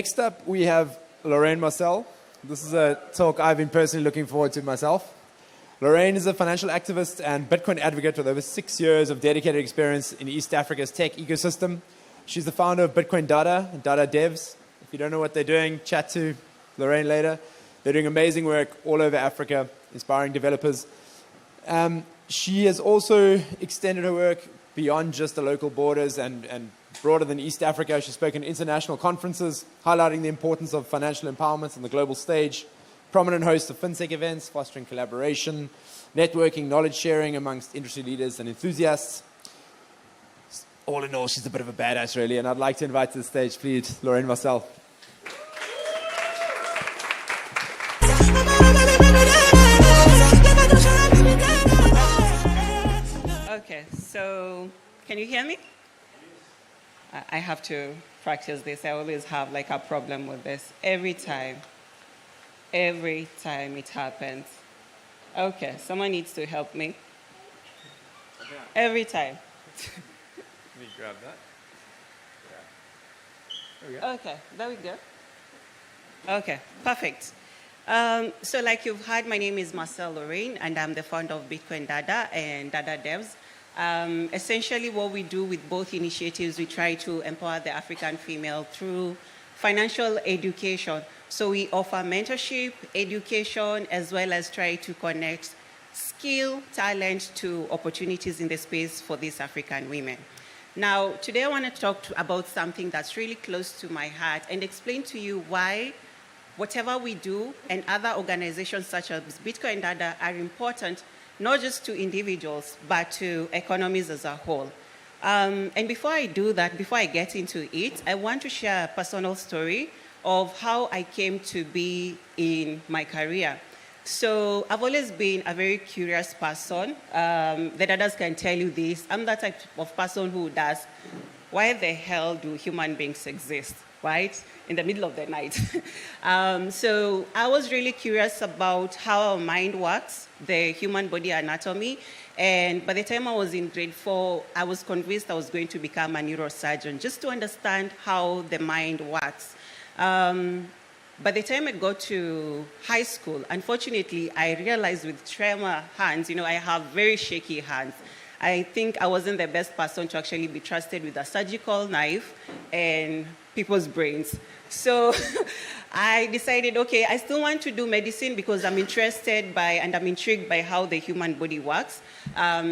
Next up, we have Lorraine Marcel. This is a talk I've been personally looking forward to myself. Lorraine is a financial activist and Bitcoin advocate with over 6 years of dedicated experience in East Africa's tech ecosystem. She's the founder of Bitcoin Dada and Dada Devs. If you don't know what they're doing, chat to Lorraine later. They're doing amazing work all over Africa, inspiring developers. She has also extended her work beyond just the local borders and broader than East Africa. She's spoken at international conferences, highlighting the importance of financial empowerment on the global stage, prominent host of fintech events, fostering collaboration, networking, knowledge sharing amongst industry leaders and enthusiasts. All in all, she's a bit of a badass, really, and I'd like to invite to the stage, please, Lorraine Marcel. Okay, so can you hear me? I have to practice this. I always have like a problem with this. Every time it happens. Okay, someone needs to help me. Every time. Let me grab that. Yeah. There we go. Okay, there we go. Okay, perfect. So like you've heard, my name is Marcel Lorraine, and I'm the founder of Bitcoin Dada and Dada Devs. Essentially what we do with both initiatives, we try to empower the African female through financial education. So we offer mentorship, education, as well as try to connect skill, talent to opportunities in the space for these African women. Now, today I want to talk about something that's really close to my heart and explain to you why whatever we do and other organizations such as Bitcoin Dada are important, not just to individuals, but to economies as a whole. And before I do that, before I get into it, I want to share a personal story of how I came to be in my career. So I've always been a very curious person. The Dadas can tell you this. I'm that type of person who does, why the hell do human beings exist, right? In the middle of the night. So I was really curious about how our mind works, the human body anatomy. And by the time I was in grade 4, I was convinced I was going to become a neurosurgeon just to understand how the mind works. By the time I got to high school, unfortunately, I realized with tremor hands, I have very shaky hands. I think I wasn't the best person to actually be trusted with a surgical knife and people's brains. So I decided, okay, I still want to do medicine because I'm interested by and I'm intrigued by how the human body works.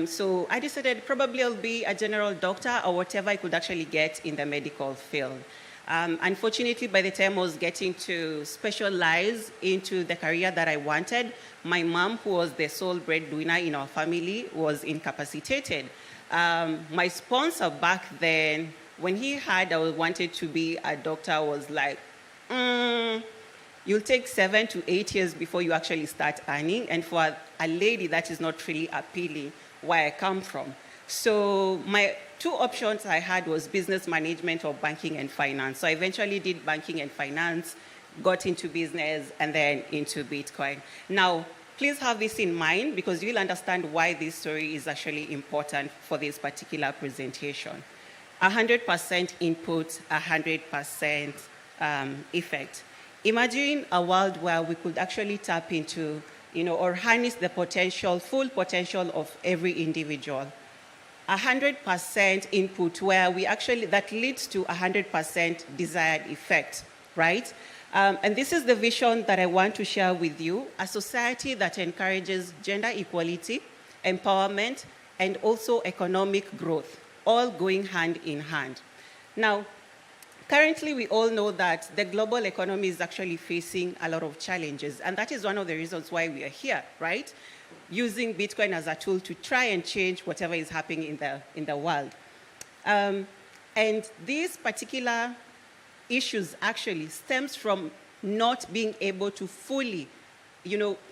So I decided probably I'll be a general doctor or whatever I could actually get in the medical field. Unfortunately, by the time I was getting to specialize into the career that I wanted, my mom, who was the sole breadwinner in our family, was incapacitated. My sponsor back then, when he heard I wanted to be a doctor, was like, you'll take 7 to 8 years before you actually start earning. And for a lady, that is not really appealing where I come from. So my 2 options I had was business management or banking and finance. So I eventually did banking and finance, got into business, and then into Bitcoin. Now, please have this in mind because you'll understand why this story is actually important for this particular presentation. 100% input, 100% effect. Imagine a world where we could actually tap into, or harness the potential, full potential of every individual. 100% input where that leads to 100% desired effect, right? And this is the vision that I want to share with you, a society that encourages gender equality, empowerment, and also economic growth, all going hand in hand. Now, currently we all know that the global economy is actually facing a lot of challenges, and that is one of the reasons why we are here, right? Using Bitcoin as a tool to try and change whatever is happening in the world. And these particular issues actually stems from not being able to fully,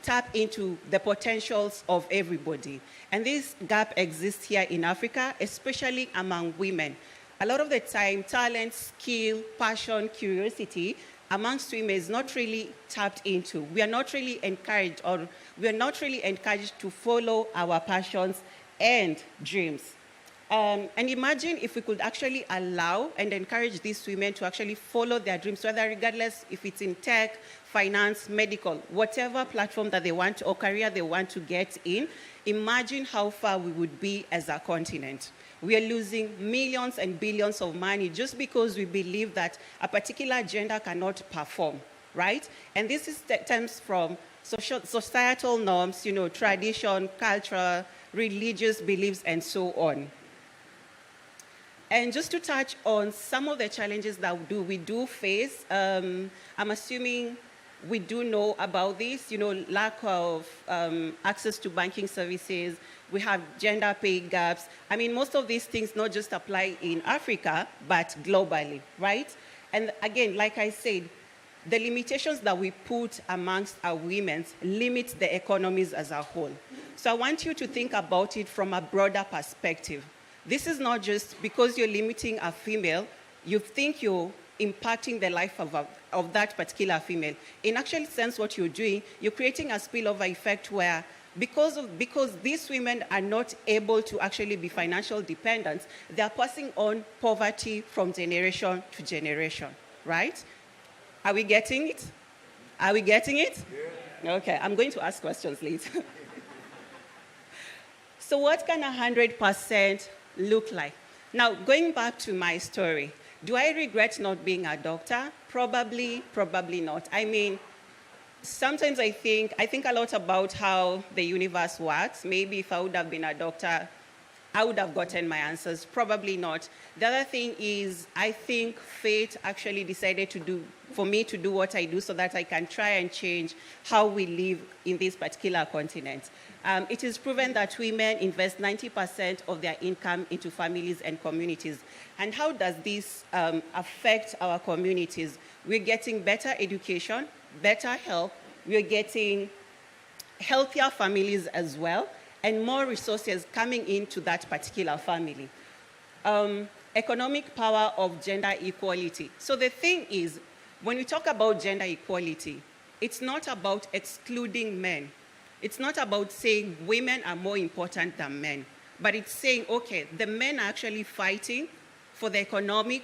tap into the potentials of everybody. And this gap exists here in Africa, especially among women. A lot of the time, talent, skill, passion, curiosity amongst women is not really tapped into. We are not really encouraged, to follow our passions and dreams. And imagine if we could actually allow and encourage these women to actually follow their dreams, whether regardless if it's in tech, finance, medical, whatever platform that they want or career they want to get in. Imagine how far we would be as a continent. We are losing millions and billions of money just because we believe that a particular gender cannot perform, right? And this stems from societal norms, tradition, culture, religious beliefs, and so on. And just to touch on some of the challenges that we do face, I'm assuming we do know about this, lack of access to banking services. We have gender pay gaps. I mean, most of these things not just apply in Africa, but globally, right? And again, like I said, the limitations that we put amongst our women limit the economies as a whole. So I want you to think about it from a broader perspective. This is not just because you're limiting a female, you think you're impacting the life of that particular female. In actual sense, what you're doing, you're creating a spillover effect where because these women are not able to actually be financial dependent, they're passing on poverty from generation to generation, right? Are we getting it? Are we getting it? Yeah. Okay, I'm going to ask questions later. So what can 100% look like? Now, going back to my story, do I regret not being a doctor? Probably not. I mean, sometimes I think a lot about how the universe works. Maybe if I would have been a doctor, I would have gotten my answers. Probably not. The other thing is, I think fate actually decided for me to do what I do so that I can try and change how we live in this particular continent. It is proven that women invest 90% of their income into families and communities. And how does this affect our communities? We're getting better education, better health, we're getting healthier families as well, and more resources coming into that particular family. Economic power of gender equality. So the thing is, when we talk about gender equality, it's not about excluding men. It's not about saying women are more important than men, but it's saying, okay, the men are actually fighting for the economic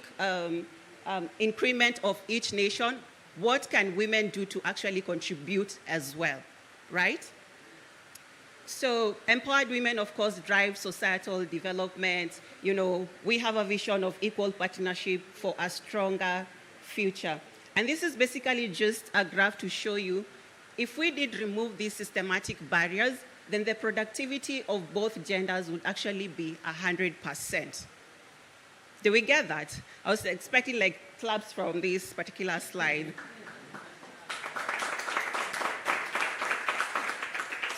increment of each nation. What can women do to actually contribute as well, right? So empowered women, of course, drive societal development. We have a vision of equal partnership for a stronger future. And this is basically just a graph to show you, if we did remove these systematic barriers, then the productivity of both genders would actually be 100%. Did we get that? I was expecting claps from this particular slide.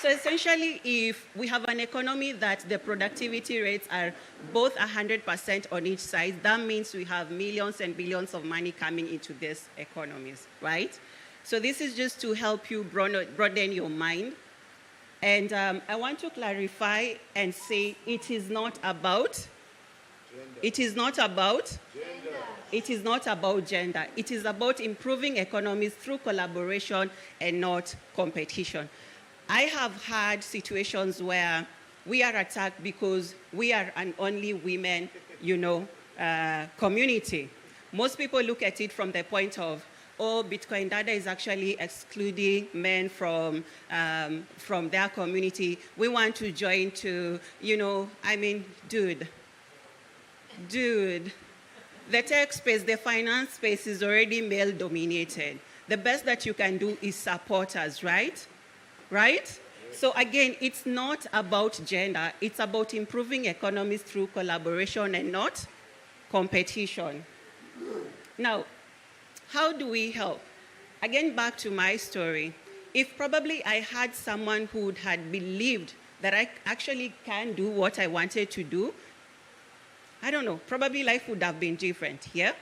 So essentially, if we have an economy that the productivity rates are both 100% on each side, that means we have millions and billions of money coming into these economies, right? So this is just to help you broaden your mind. And I want to clarify and say it is not about gender. It is not about gender. It is not about gender. It is about improving economies through collaboration and not competition. I have had situations where we are attacked because we are an only women, community. Most people look at it from the point of, Bitcoin Dada is actually excluding men from their community. We want to join to, dude. The tech space, the finance space is already male dominated. The best that you can do is support us, right? Right? So again, it's not about gender. It's about improving economies through collaboration and not competition. Now, how do we help? Again, back to my story. If probably I had someone who had believed that I actually can do what I wanted to do, I don't know, probably life would have been different, yeah?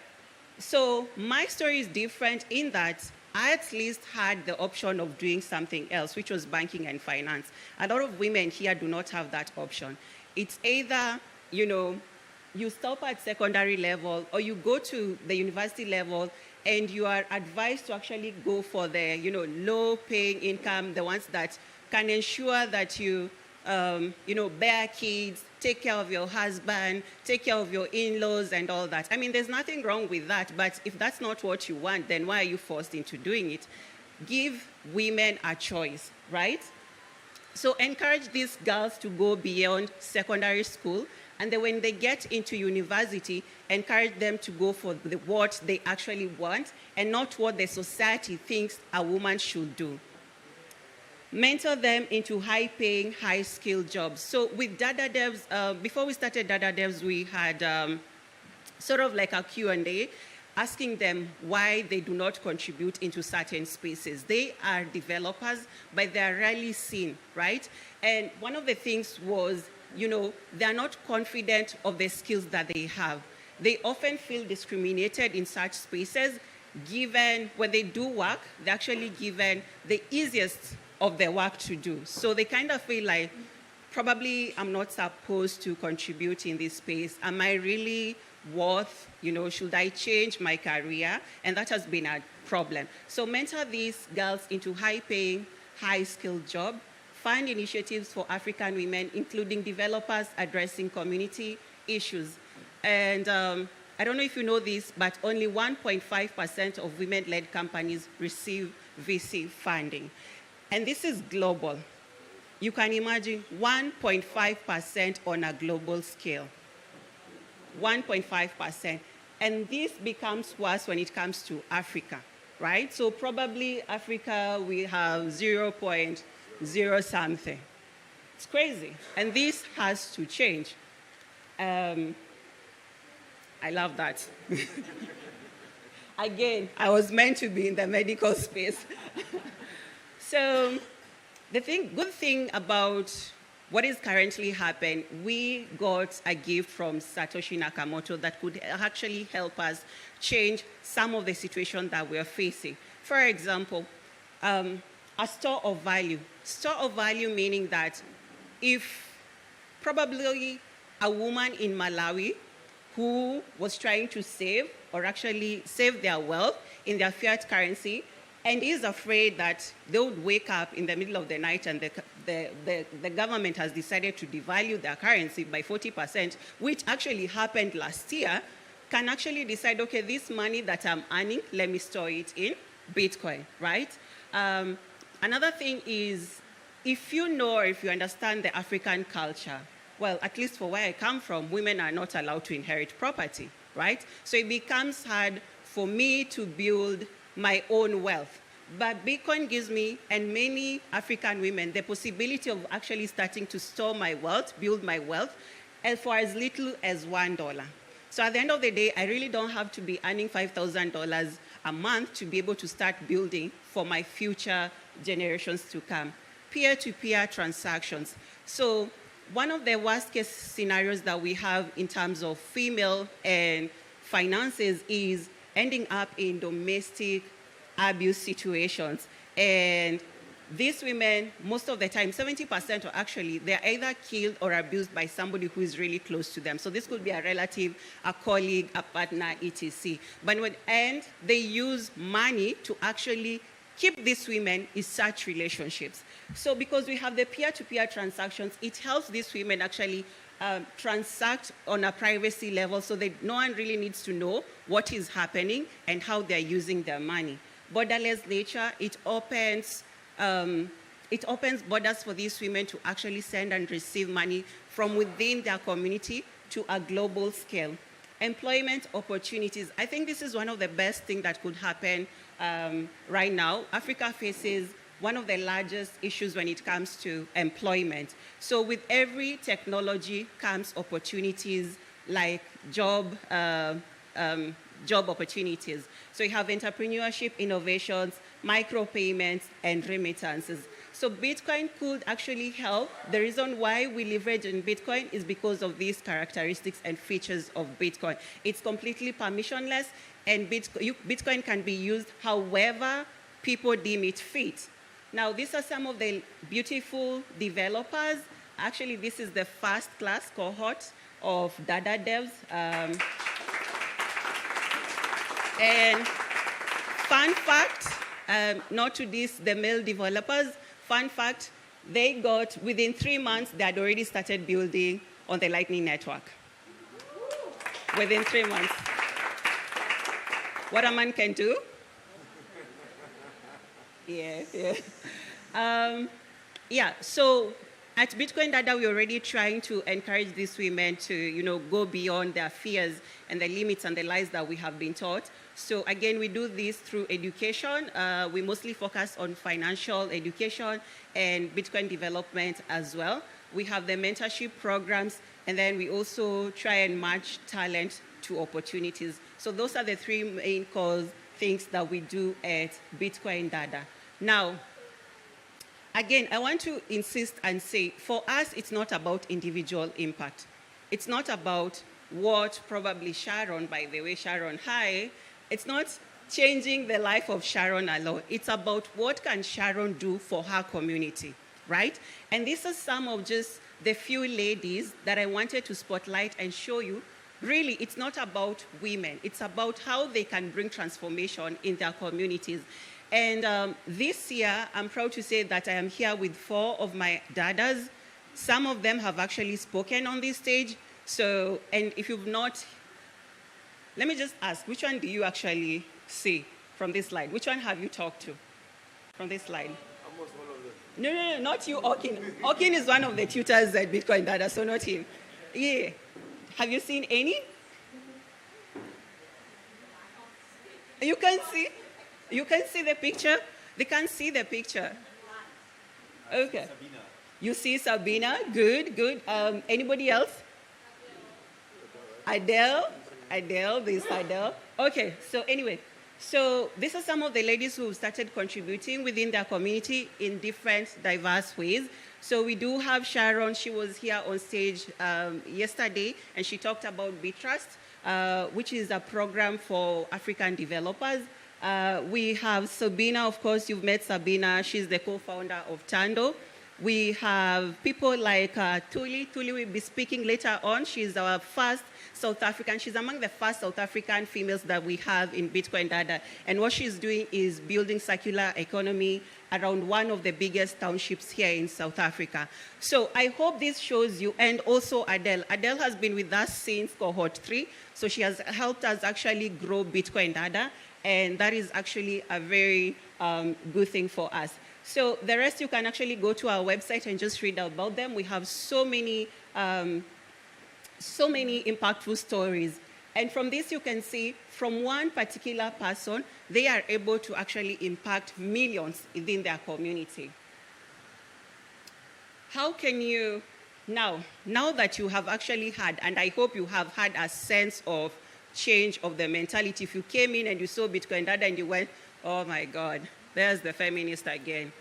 So my story is different in that I at least had the option of doing something else, which was banking and finance. A lot of women here do not have that option. It's either, you stop at secondary level or you go to the university level and you are advised to actually go for the, low-paying income, the ones that can ensure that you bear kids, take care of your husband, take care of your in-laws and all that. I mean, there's nothing wrong with that, but if that's not what you want, then why are you forced into doing it? Give women a choice, right? So encourage these girls to go beyond secondary school, and then when they get into university, encourage them to go for what they actually want and not what the society thinks a woman should do. Mentor them into high-paying, high-skilled jobs. So with Dada Devs, before we started Dada Devs, we had sort of like a Q&A asking them why they do not contribute into certain spaces. They are developers, but they are rarely seen, right? And one of the things was, they are not confident of the skills that they have. They often feel discriminated in such spaces, given when they do work, they're actually given the easiest of their work to do. So they kind of feel like, probably I'm not supposed to contribute in this space. Am I really worth, should I change my career? And that has been a problem. So mentor these girls into high-paying, high-skilled jobs. Fund initiatives for African women, including developers addressing community issues. And I don't know if you know this, but only 1.5% of women-led companies receive VC funding. And this is global. You can imagine 1.5% on a global scale. 1.5%. And this becomes worse when it comes to Africa, right? So probably Africa, we have 0.0 something. It's crazy. And this has to change. I love that. Again, I was meant to be in the medical space. So the good thing about what is currently happening, we got a gift from Satoshi Nakamoto that could actually help us change some of the situation that we're facing. For example, a store of value. Store of value meaning that if probably a woman in Malawi who was trying to save or actually save their wealth in their fiat currency and is afraid that they would wake up in the middle of the night and the government has decided to devalue their currency by 40%, which actually happened last year, can actually decide, okay, this money that I'm earning, let me store it in Bitcoin, right? Another thing is, if you know or if you understand the African culture, well, at least for where I come from, women are not allowed to inherit property, right? So it becomes hard for me to build my own wealth. But Bitcoin gives me, and many African women, the possibility of actually starting to store my wealth, build my wealth, and for as little as $1. So at the end of the day, I really don't have to be earning $5,000 a month to be able to start building for my future generations to come. Peer-to-peer transactions. So one of the worst case scenarios that we have in terms of female and finances is ending up in domestic abuse situations. And these women, most of the time, 70% actually, they're either killed or abused by somebody who is really close to them. So this could be a relative, a colleague, a partner, etc. But in the end, they use money to actually keep these women in such relationships. So because we have the peer-to-peer transactions, it helps these women actually transact on a privacy level so that no one really needs to know what is happening and how they're using their money. Borderless nature, it opens borders for these women to actually send and receive money from within their community to a global scale. Employment opportunities. I think this is one of the best things that could happen right now. Africa faces one of the largest issues when it comes to employment. So with every technology comes opportunities like job opportunities. So you have entrepreneurship, innovations, micropayments, and remittances. So Bitcoin could actually help. The reason why we leverage in Bitcoin is because of these characteristics and features of Bitcoin. It's completely permissionless, and Bitcoin can be used however people deem it fit. Now, these are some of the beautiful developers. Actually, this is the first class cohort of Dada Devs. And fun fact, not to diss the male developers, fun fact, They got, within 3 months, they had already started building on the Lightning Network. Within 3 months. What a man can do. Yeah. So at Bitcoin Dada, we're already trying to encourage these women to, go beyond their fears and the limits and the lies that we have been taught. So again, we do this through education. We mostly focus on financial education and Bitcoin development as well. We have the mentorship programs, and then we also try and match talent to opportunities. So those are the three main core things that we do at Bitcoin Dada. Now, again, I want to insist and say, for us, it's not about individual impact. It's not about what probably Sharon, by the way, Sharon, hi. It's not changing the life of Sharon alone. It's about what can Sharon do for her community, right? And this is some of just the few ladies that I wanted to spotlight and show you. Really, it's not about women. It's about how they can bring transformation in their communities. And this year, I'm proud to say that I am here with 4 of my dadas. Some of them have actually spoken on this stage. So, and if you've not, let me just ask, which one do you actually see from this slide? Which one have you talked to from this slide? Almost all of them. No, not you, Okin. Okin is one of the tutors at Bitcoin Dada, so not him. Yeah. Have you seen any? You can see? You can see the picture? They can see the picture. Okay. Sabina. You see Sabina? Good. Anybody else? Adele, this Adele. Okay, so anyway, so these are some of the ladies who started contributing within their community in different diverse ways. So we do have Sharon. She was here on stage yesterday, and she talked about BitTrust, which is a program for African developers. We have Sabina, of course, you've met Sabina. She's the co-founder of Tando. We have people like Tuli. Tuli will be speaking later on. She's our first South African. She's among the first South African females that we have in Bitcoin Dada. And what she's doing is building circular economy around one of the biggest townships here in South Africa. So I hope this shows you, and also Adele. Adele has been with us since cohort 3. So she has helped us actually grow Bitcoin Dada. And that is actually a very good thing for us. So the rest, you can actually go to our website and just read about them. We have so many impactful stories. And from this, you can see from one particular person, they are able to actually impact millions within their community. How can you, now that you have actually had, and I hope you have had a sense of change of the mentality. If you came in and you saw Bitcoin Dada and you went, oh my God, there's the feminist again.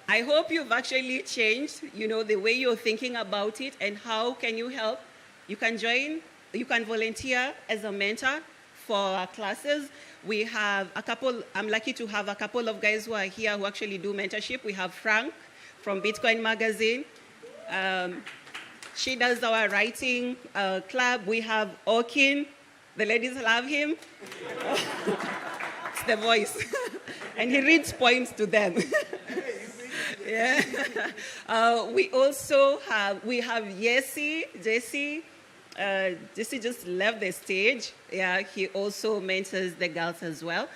I hope you've actually changed, the way you're thinking about it, and how can you help? You can join, you can volunteer as a mentor for our classes. We have I'm lucky to have a couple of guys who are here who actually do mentorship. We have Frank from Bitcoin Magazine. She does our writing club. We have Okin. The ladies love him. It's the voice. And he reads poems to them. Yeah. We also have Jesse. Jesse just left the stage. Yeah, he also mentors the girls as well.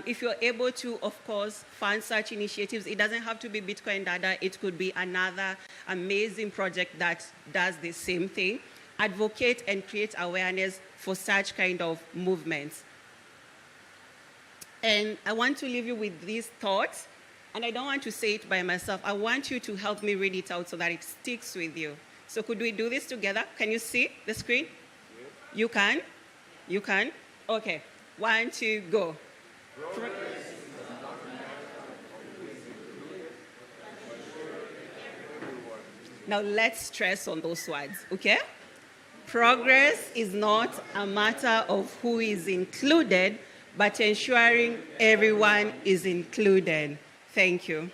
If you're able to, of course, fund such initiatives, it doesn't have to be Bitcoin Dada. It could be another amazing project that does the same thing. Advocate and create awareness for such kind of movements. And I want to leave you with these thoughts. And I don't want to say it by myself. I want you to help me read it out so that it sticks with you. So could we do this together? Can you see the screen? Yes. You can? You can? Okay. 1, 2, go. Now let's stress on those words, okay? Progress is not a matter of who is included, but ensuring everyone is included. Thank you.